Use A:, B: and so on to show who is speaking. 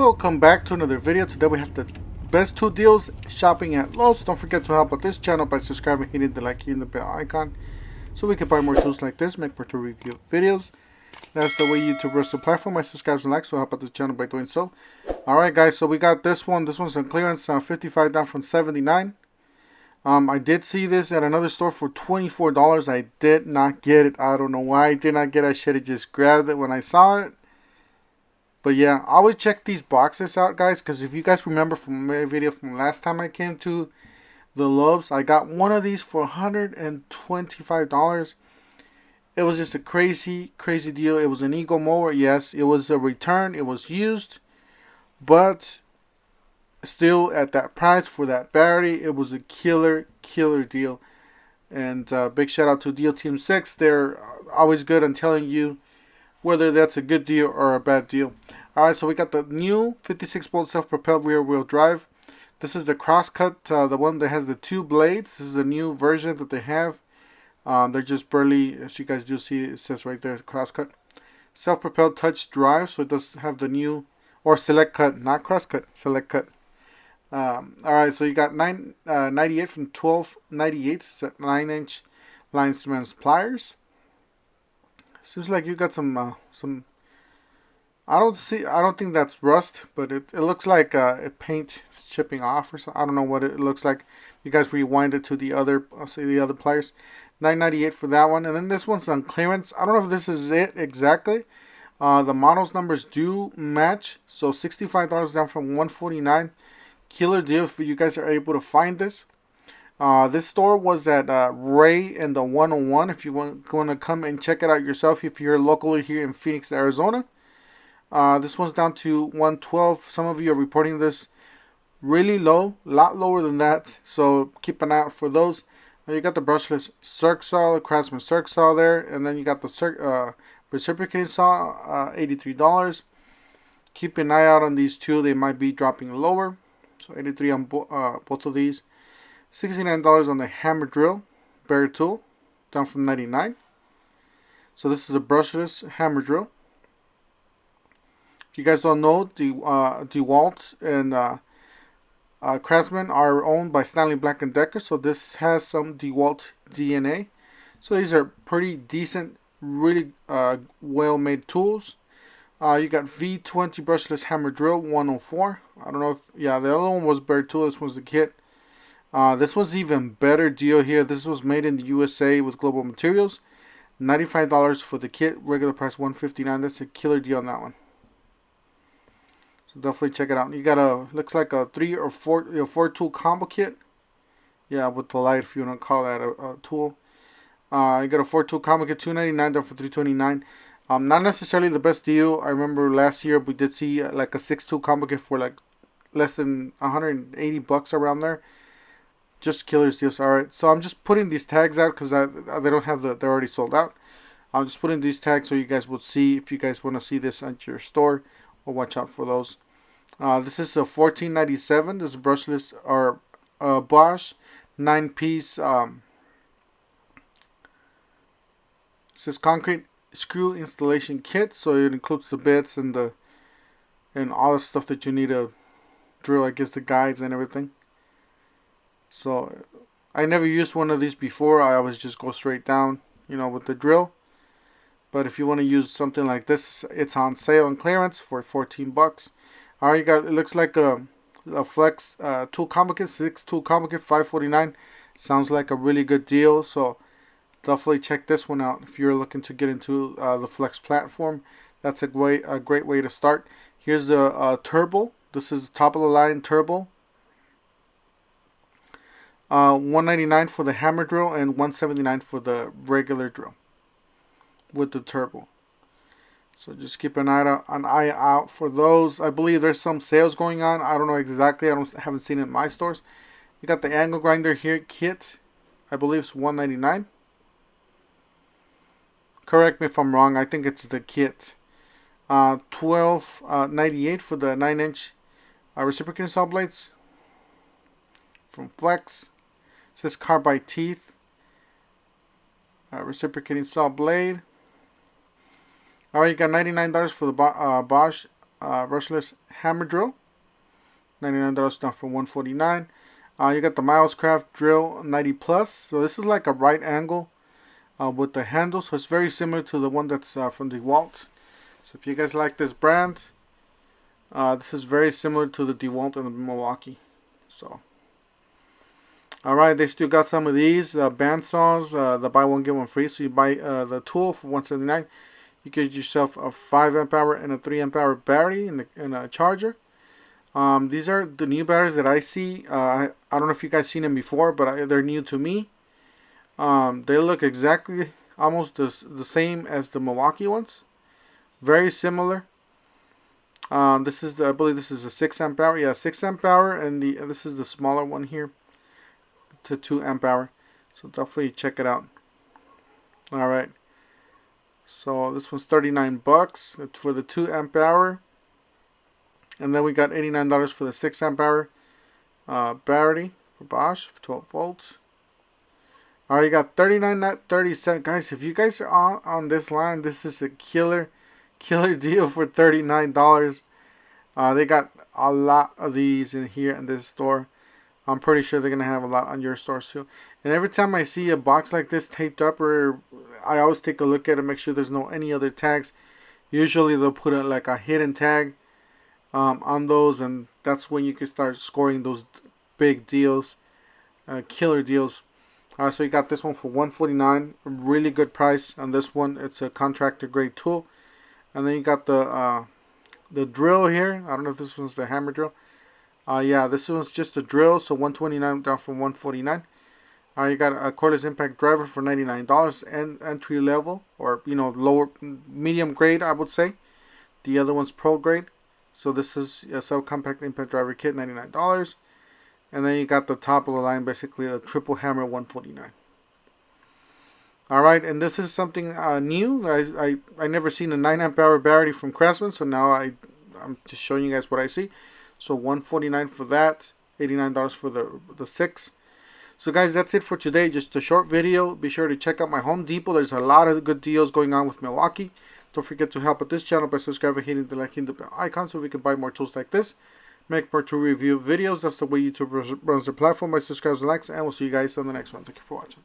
A: Welcome back to another video. Today we have the best 2 deals shopping at Lowe's. Don't forget to help out this channel by subscribing, hitting the like key and the bell icon so we can buy more tools like this, make more tool review videos. That's the way YouTube runs the platform. My subscribers and likes, so help out this channel by doing so. Alright guys, so we got this one. This one's on clearance, 55 down from 79. I did see this at another store for $24. I did not get it. I don't know why I did not get it. I should have just grabbed it when I saw it. But yeah, I always check these boxes out, guys, because if you guys remember from my video from last time I came to the Lowe's, I got one of these for $125. It was just a crazy deal. It was an Eagle mower. Yes, it was a return. It was used, but still at that price for that battery, it was a killer deal. And big shout out to Deal Team 6. They're always good on telling you whether that's a good deal or a bad deal. Alright, so we got the new 56 volt self-propelled rear wheel drive. This is the crosscut, the one that has the 2 blades. This is a new version that they have. They're just barely, as you guys do see, it says right there, crosscut. Self-propelled touch drive, so it does have the new, or select cut, not crosscut, select cut. Alright, so you got 98 from 1298, so 9-inch linesman pliers. Seems like you got some I don't think that's rust, but it looks like paint chipping off or something. I don't know what it looks like. You guys rewind it to the other, I'll say the other pliers. $9.98 for that one, and then this one's on clearance. I don't know if this is it exactly. The models numbers do match, so $65 down from $149. Killer deal if you guys are able to find this. This store was at Ray and the 101. If you want to come and check it out yourself, if you're locally here in Phoenix, Arizona. This one's down to $112. Some of you are reporting this really low, a lot lower than that. So keep an eye out for those. Now you got the brushless circ saw, the Craftsman circ saw there, and then you got the reciprocating saw, $83. Keep an eye out on these two; they might be dropping lower. So $83 on both of these. $69 on the hammer drill, bare tool, down from $99. So this is a brushless hammer drill. If you guys don't know, DeWalt and Craftsman are owned by Stanley Black & Decker, so this has some DeWalt DNA. So these are pretty decent, really well-made tools. You got V20 brushless hammer drill, 104. I don't know if, yeah, the other one was bare tool. This one's the kit. This was even better deal here. This was made in the USA with Global Materials. $95 for the kit. Regular price $159. That's a killer deal on that one. So definitely check it out. You got a, looks like a 3 or 4 tool combo kit. Yeah, with the light, if you want to call that a tool. You got a 4 tool combo kit, $299 down for $329. Not necessarily the best deal. I remember last year we did see like a 6 tool combo kit for like less than $180 around there. Just killers deals. Alright, so I'm just putting these tags out because they don't have they're already sold out. I'm just putting these tags so you guys will see if you guys want to see this at your store, or watch out for those. This is a $14.97. This is brushless or Bosch 9-piece. It says concrete screw installation kit, so it includes the bits and all the stuff that you need to drill. I guess the guides and everything. So I never used one of these before. I always just go straight down, you know, with the drill. But if you want to use something like this, it's on sale on clearance for $14. Alright, you got, it looks like a flex tool combo kit, 6 tool combo kit, $549. Sounds like a really good deal. So definitely check this one out if you're looking to get into the flex platform. That's a great way to start. Here's the turbo. This is the top of the line turbo. $199 for the hammer drill and $179 for the regular drill with the turbo. So just keep an eye out for those. I believe there's some sales going on. I don't know exactly. I haven't seen it in my stores. You got the angle grinder here kit. I believe it's $199. Correct me if I'm wrong. I think it's the kit. $12.98 for the 9-inch reciprocating saw blades from Flex. It says carbide teeth, reciprocating saw blade. Alright, you got $99 for the Bosch brushless hammer drill, $99 down from $149. You got the Milescraft drill 90 plus. So this is like a right angle with the handle. So it's very similar to the one that's from DeWalt. So if you guys like this brand, this is very similar to the DeWalt and the Milwaukee. So, alright, they still got some of these band saws, the buy one get one free. So you buy the tool for $179. You get yourself a 5 amp hour and a 3 amp hour battery and a charger. These are the new batteries that I see. I don't know if you guys seen them before, but they're new to me. They look exactly almost the same as the Milwaukee ones. Very similar. This is I believe this is a 6 amp hour. Yeah, 6 amp hour, and this is the smaller one here. It's a 2 amp hour. So definitely check it out. All right. So this one's $39. It's for the 2 amp hour. And then we got $89 for the 6 amp hour battery for Bosch, 12 volts. Alright, you got $39, not $30. Guys, if you guys are on this line, this is a killer deal for $39. They got a lot of these in here in this store. I'm pretty sure they're going to have a lot on your stores too. And every time I see a box like this taped up, or I always take a look at it, make sure there's no any other tags. Usually they'll put like a hidden tag on those, and that's when you can start scoring those big deals, killer deals. So you got this one for $149, a really good price on this one. It's a contractor grade tool. And then you got the drill here. I don't know if this one's the hammer drill. Yeah, this one's just a drill, so $129 down from $149. You got a cordless impact driver for $99, and entry level, or lower, medium grade, I would say. The other one's pro grade. So this is a subcompact impact driver kit, $99. And then you got the top of the line, basically a triple hammer, $149. Alright, and this is something new. I never seen a 9 amp hour battery from Craftsman, so now I'm just showing you guys what I see. So $149 for that, $89 for the 6. So guys, that's it for today. Just a short video. Be sure to check out my Home Depot. There's a lot of good deals going on with Milwaukee. Don't forget to help out this channel by subscribing, hitting the like, hitting the bell icon so we can buy more tools like this. Make more tool review videos. That's the way YouTube runs the platform by subscribing and likes. And we'll see you guys on the next one. Thank you for watching.